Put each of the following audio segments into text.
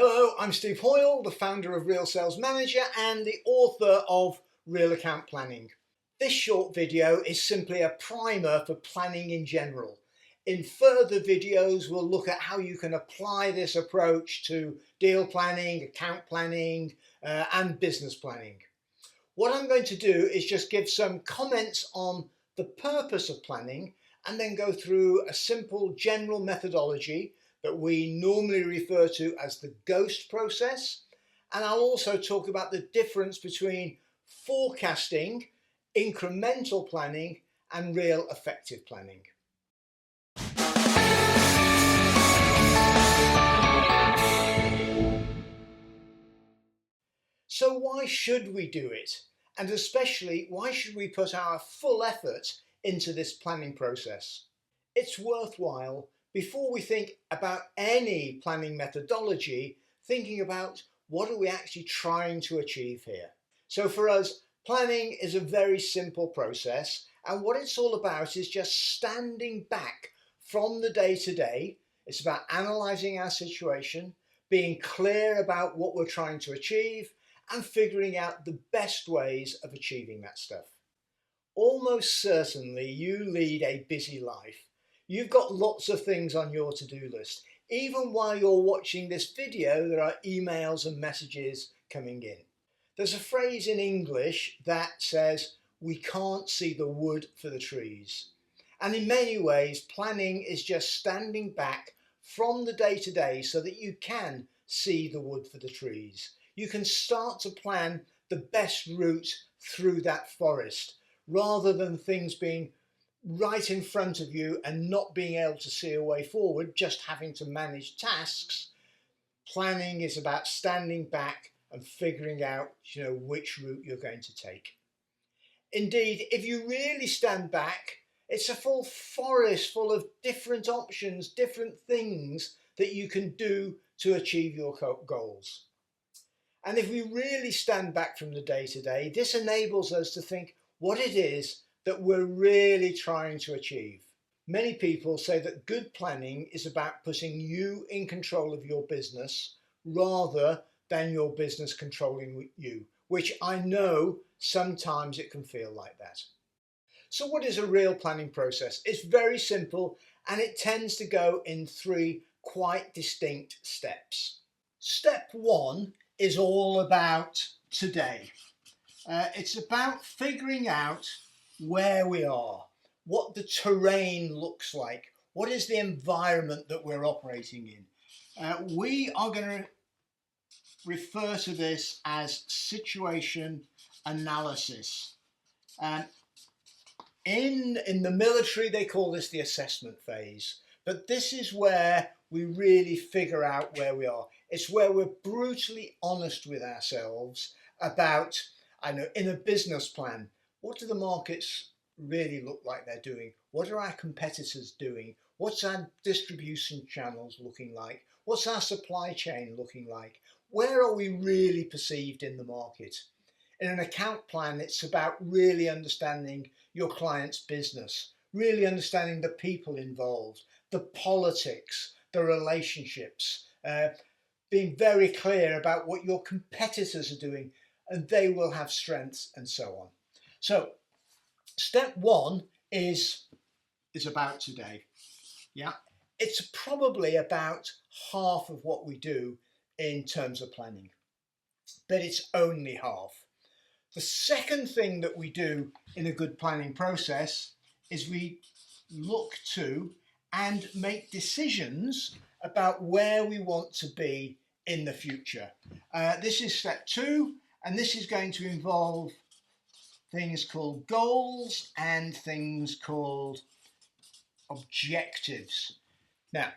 Hello, I'm Steve Hoyle, the founder of Real Sales Manager and the author of Real Account Planning. This short video is simply a primer for planning in general. In further videos, we'll look at how you can apply this approach to deal planning, account planning, and business planning. What I'm going to do is just give some comments on the purpose of planning and then go through a simple general methodology that we normally refer to as the GOST process. And I'll also talk about the difference between forecasting, incremental planning, and real effective planning. So why should we do it? And especially, why should we put our full effort into this planning process? It's worthwhile, before we think about any planning methodology, thinking about what are we actually trying to achieve here. So for us, planning is a very simple process, and what it's all about is just standing back from the day to day. It's about analysing our situation, being clear about what we're trying to achieve, and figuring out the best ways of achieving that stuff. Almost certainly you lead a busy life. You've got lots of things on your to-do list. Even while you're watching this video, there are emails and messages coming in. There's a phrase in English that says, we can't see the wood for the trees. And in many ways, planning is just standing back from the day to day so that you can see the wood for the trees. You can start to plan the best route through that forest, rather than things being right in front of you and not being able to see a way forward, just having to manage tasks. Planning is about standing back and figuring out, which route you're going to take. Indeed, if you really stand back, it's a full forest full of different options, different things that you can do to achieve your goals. And if we really stand back from the day to day, this enables us to think what it is that we're really trying to achieve. Many people say that good planning is about putting you in control of your business rather than your business controlling you, which I know sometimes it can feel like that. So what is a real planning process? It's very simple, and it tends to go in three quite distinct steps. Step one is all about today. It's about figuring out where we are, what the terrain looks like, what is the environment that we're operating in. We are going to refer to this as situation analysis. In the military, they call this the assessment phase, but this is where we really figure out where we are. It's where we're brutally honest with ourselves about, in a business plan, what do the markets really look like they're doing? What are our competitors doing? What's our distribution channels looking like? What's our supply chain looking like? Where are we really perceived in the market? In an account plan, it's about really understanding your client's business, really understanding the people involved, the politics, the relationships, being very clear about what your competitors are doing, and they will have strengths and so on. So step one is about today. Yeah, it's probably about half of what we do in terms of planning, but it's only half. The second thing that we do in a good planning process is we look to and make decisions about where we want to be in the future. This is step two, and this is going to involve things called goals and things called objectives. Now,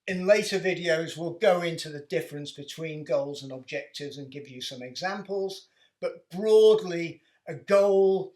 in later videos, we'll go into the difference between goals and objectives and give you some examples, but broadly, a goal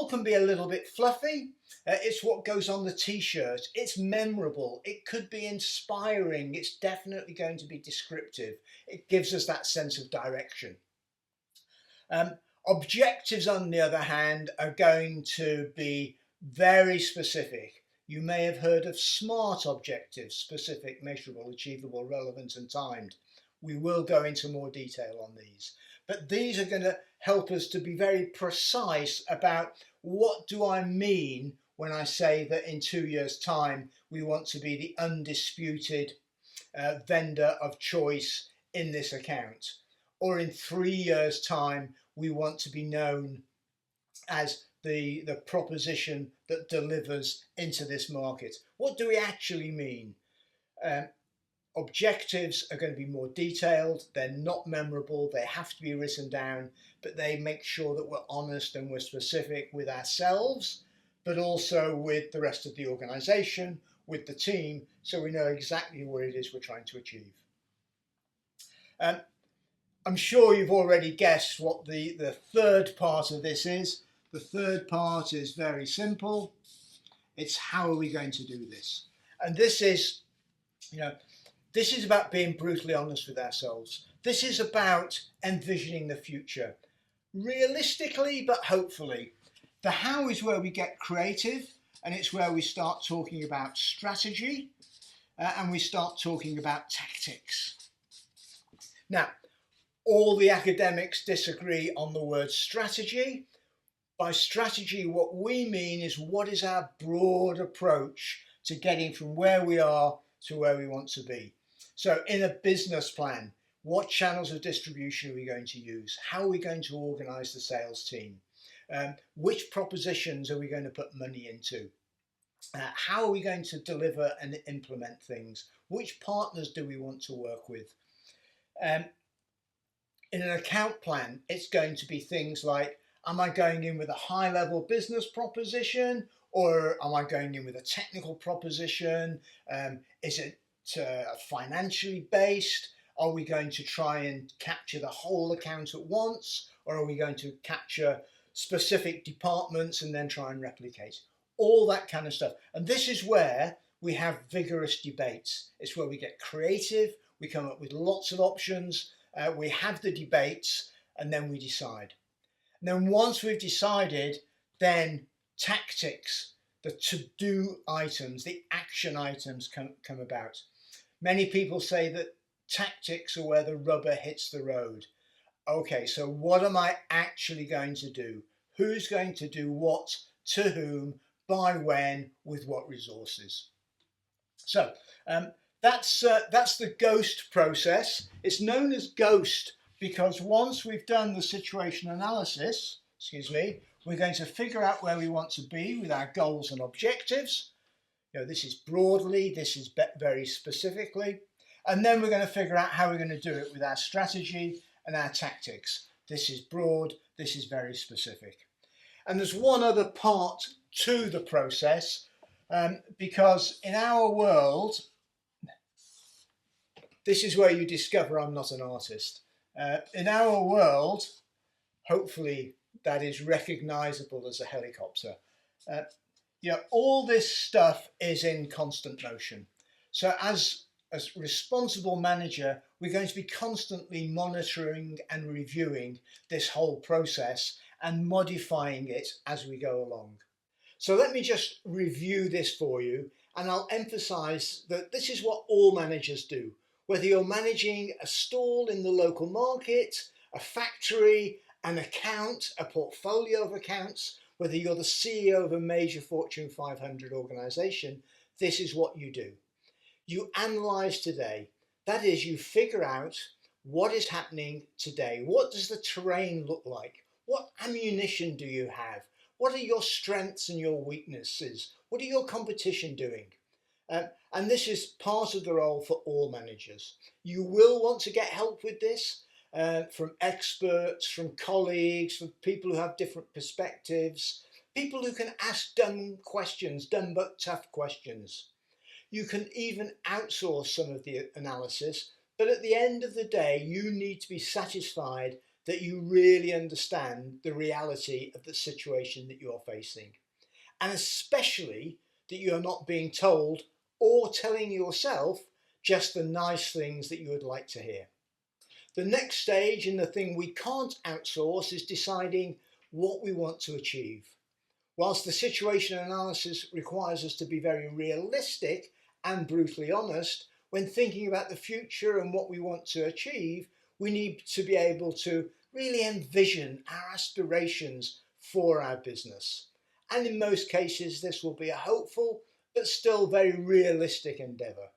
can be a little bit fluffy. It's what goes on the t-shirt. It's memorable. It could be inspiring. It's definitely going to be descriptive. It gives us that sense of direction. Objectives, on the other hand, are going to be very specific. You may have heard of SMART objectives: specific, measurable, achievable, relevant, and timed. We will go into more detail on these. But these are going to help us to be very precise about what do I mean when I say that in 2 years' time we want to be the undisputed vendor of choice in this account. Or in 3 years' time we want to be known as the proposition that delivers into this market. What do we actually mean? Objectives are going to be more detailed, they're not memorable, they have to be written down, but they make sure that we're honest and we're specific with ourselves, but also with the rest of the organisation, with the team, so we know exactly what it is we're trying to achieve. I'm sure you've already guessed what the third part of this is. The third part is very simple. It's how are we going to do this? And this is, this is about being brutally honest with ourselves. This is about envisioning the future. Realistically, but hopefully. The how is where we get creative, and it's where we start talking about strategy, and we start talking about tactics. Now, all the academics disagree on the word strategy. By strategy, what we mean is what is our broad approach to getting from where we are to where we want to be. So in a business plan, what channels of distribution are we going to use? How are we going to organise the sales team? Which propositions are we going to put money into? How are we going to deliver and implement things? Which partners do we want to work with? In an account plan, it's going to be things like, am I going in with a high-level business proposition, or am I going in with a technical proposition? Is it financially based? Are we going to try and capture the whole account at once, or are we going to capture specific departments and then try and replicate? All that kind of stuff. And this is where we have vigorous debates. It's where we get creative, we come up with lots of options, we have the debates, and then we decide. And then once we've decided, then tactics, the to-do items, the action items come about. Many people say that tactics are where the rubber hits the road. Okay, so what am I actually going to do? Who's going to do what, to whom, by when, with what resources? So that's the GOST process. It's known as GOST because once we've done the situation analysis, we're going to figure out where we want to be with our goals and objectives. This is broadly, this is very specifically. And then we're going to figure out how we're going to do it with our strategy and our tactics. This is broad, this is very specific. And there's one other part to the process, because in our world, this is where you discover I'm not an artist. In our world, hopefully that is recognizable as a helicopter. All this stuff is in constant motion. So as a responsible manager, we're going to be constantly monitoring and reviewing this whole process and modifying it as we go along. So let me just review this for you, and I'll emphasize that this is what all managers do. Whether you're managing a stall in the local market, a factory, an account, a portfolio of accounts, whether you're the CEO of a major Fortune 500 organization, this is what you do. You analyze today. That is, you figure out what is happening today. What does the terrain look like? What ammunition do you have? What are your strengths and your weaknesses? What are your competition doing? And this is part of the role for all managers. You will want to get help with this from experts, from colleagues, from people who have different perspectives, people who can ask dumb questions, dumb but tough questions. You can even outsource some of the analysis, but at the end of the day, you need to be satisfied that you really understand the reality of the situation that you're facing. And especially that you're not being told or telling yourself just the nice things that you would like to hear. The next stage, and the thing we can't outsource, is deciding what we want to achieve. Whilst the situation analysis requires us to be very realistic and brutally honest, when thinking about the future and what we want to achieve, we need to be able to really envision our aspirations for our business. And in most cases, this will be a hopeful but still very realistic endeavour.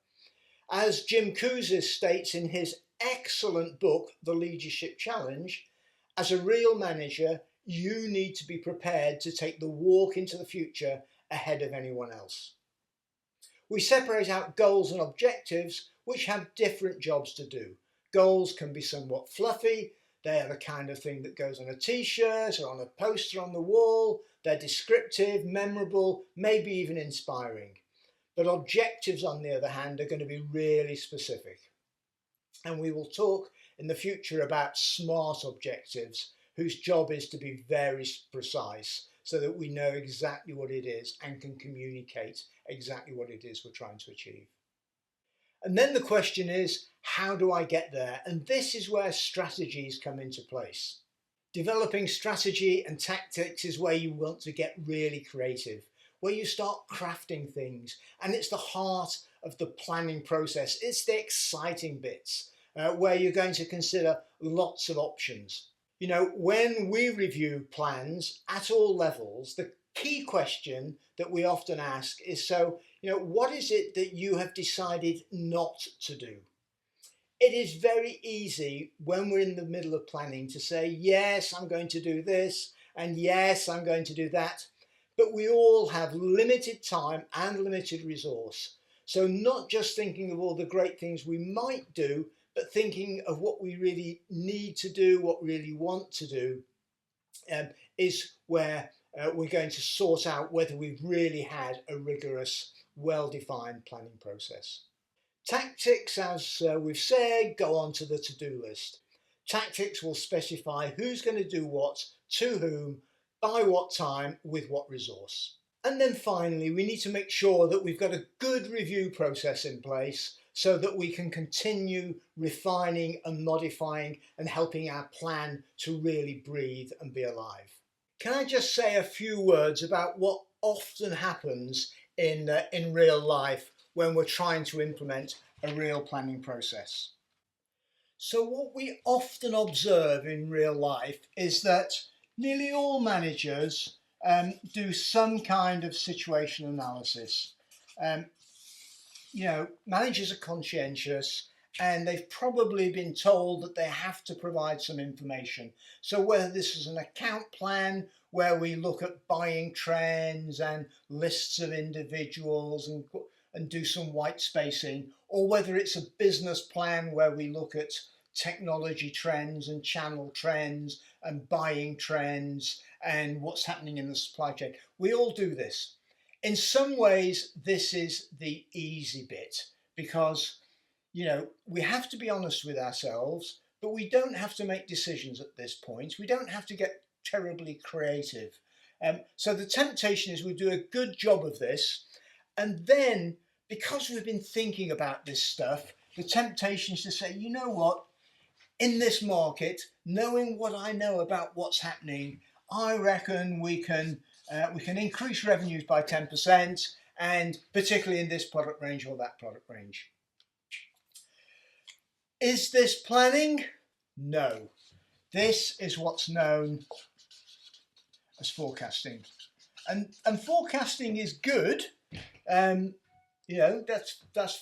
As Jim Kouzes states in his excellent book, The Leadership Challenge, as a real manager, you need to be prepared to take the walk into the future ahead of anyone else. We separate out goals and objectives, which have different jobs to do. Goals can be somewhat fluffy. They are the kind of thing that goes on a t-shirt or on a poster on the wall. They're descriptive, memorable, maybe even inspiring. But objectives, on the other hand, are going to be really specific. And we will talk in the future about SMART objectives, whose job is to be very precise so that we know exactly what it is and can communicate exactly what it is we're trying to achieve. And then the question is, how do I get there? And this is where strategies come into place. Developing strategy and tactics is where you want to get really creative, where you start crafting things, and it's the heart of the planning process. It's the exciting bits where you're going to consider lots of options. You know, when we review plans at all levels, the key question that we often ask is, so, what is it that you have decided not to do? It is very easy when we're in the middle of planning to say, yes, I'm going to do this, and yes, I'm going to do that. But we all have limited time and limited resource. So not just thinking of all the great things we might do, but thinking of what we really need to do, what we really want to do, is where we're going to sort out whether we've really had a rigorous, well-defined planning process. Tactics, as we've said, go on to the to-do list. Tactics will specify who's going to do what, to whom, by what time, with what resource. And then finally, we need to make sure that we've got a good review process in place so that we can continue refining and modifying and helping our plan to really breathe and be alive. Can I just say a few words about what often happens in real life when we're trying to implement a real planning process? So what we often observe in real life is that nearly all managers do some kind of situation analysis. Managers are conscientious and they've probably been told that they have to provide some information. So whether this is an account plan where we look at buying trends and lists of individuals and do some white spacing, or whether it's a business plan where we look at technology trends and channel trends and buying trends and what's happening in the supply chain. We all do this. In some ways, this is the easy bit because, we have to be honest with ourselves, but we don't have to make decisions at this point. We don't have to get terribly creative. So the temptation is we do a good job of this, and then because we've been thinking about this stuff, the temptation is to say, you know what, in this market, knowing what I know about what's happening, I reckon we can increase revenues by 10%, and particularly in this product range or that product range. Is this planning? No. This is what's known as forecasting. And forecasting is good. That's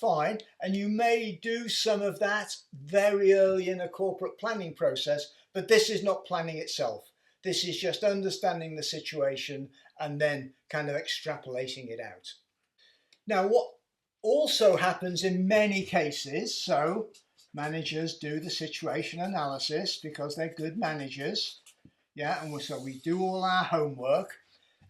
fine. And you may do some of that very early in a corporate planning process, but this is not planning itself. This is just understanding the situation and then kind of extrapolating it out. Now, what also happens in many cases, so managers do the situation analysis because they're good managers. And so we do all our homework.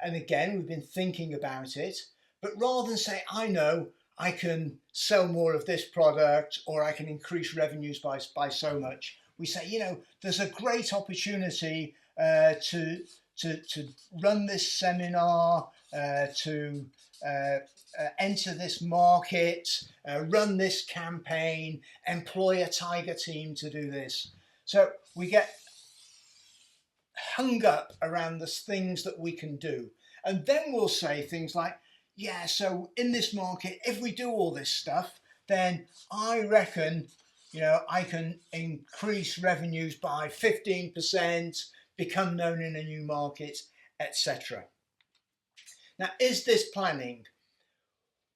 And again, we've been thinking about it. But rather than say, I know I can sell more of this product or I can increase revenues by so much, we say, there's a great opportunity to run this seminar, to enter this market, run this campaign, employ a tiger team to do this. So we get hung up around the things that we can do. And then we'll say things like, so in this market, if we do all this stuff, then I reckon, I can increase revenues by 15%, become known in a new market, etc. Now, is this planning?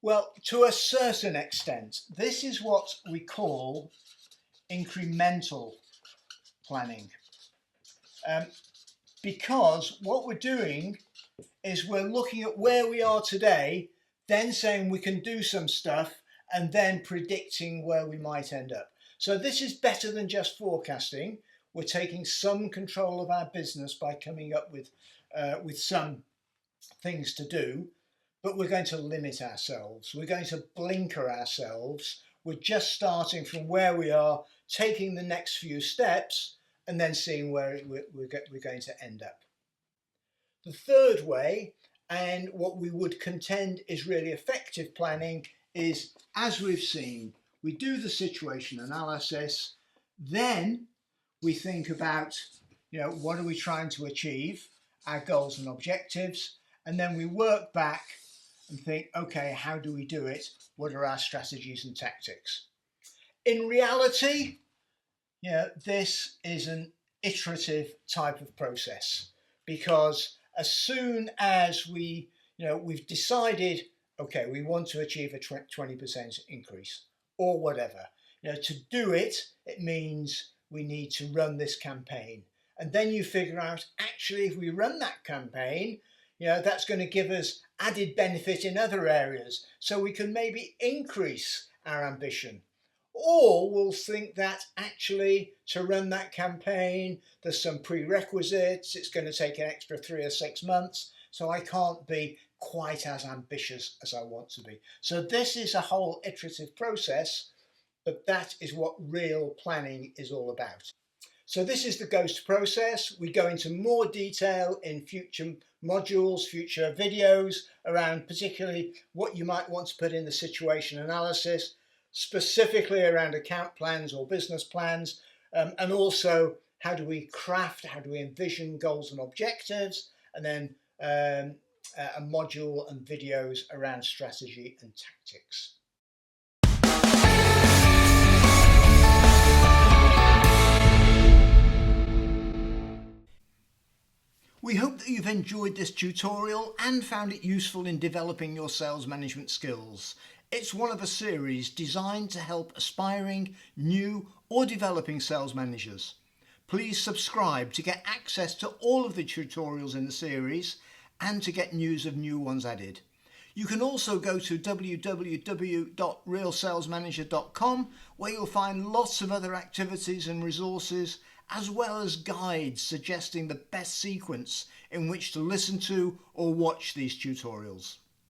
Well, to a certain extent, this is what we call incremental planning. Because what we're doing is we're looking at where we are today, then saying we can do some stuff, and then predicting where we might end up. So this is better than just forecasting. We're taking some control of our business by coming up with some things to do, but we're going to limit ourselves. We're going to blinker ourselves. We're just starting from where we are, taking the next few steps, and then seeing where we're going to end up. The third way, and what we would contend is really effective planning, is, as we've seen, we do the situation analysis, then we think about, what are we trying to achieve, our goals and objectives, and then we work back and think, okay, how do we do it? What are our strategies and tactics? In reality, this is an iterative type of process, because as soon as we've decided, okay, we want to achieve a 20% increase or whatever, to do it, it means we need to run this campaign. And then you figure out, actually, if we run that campaign, that's going to give us added benefit in other areas. So we can maybe increase our ambition. Or we'll think that actually to run that campaign, there's some prerequisites. It's going to take an extra 3 or 6 months. So I can't be quite as ambitious as I want to be. So this is a whole iterative process, but that is what real planning is all about. So this is the GOST process. We go into more detail in future modules, future videos around particularly what you might want to put in the situation analysis, specifically around account plans or business plans, and also how do we envision goals and objectives, and then a module and videos around strategy and tactics. We hope that you've enjoyed this tutorial and found it useful in developing your sales management skills. It's one of a series designed to help aspiring, new or developing sales managers. Please subscribe to get access to all of the tutorials in the series and to get news of new ones added. You can also go to www.realsalesmanager.com, where you'll find lots of other activities and resources, as well as guides suggesting the best sequence in which to listen to or watch these tutorials.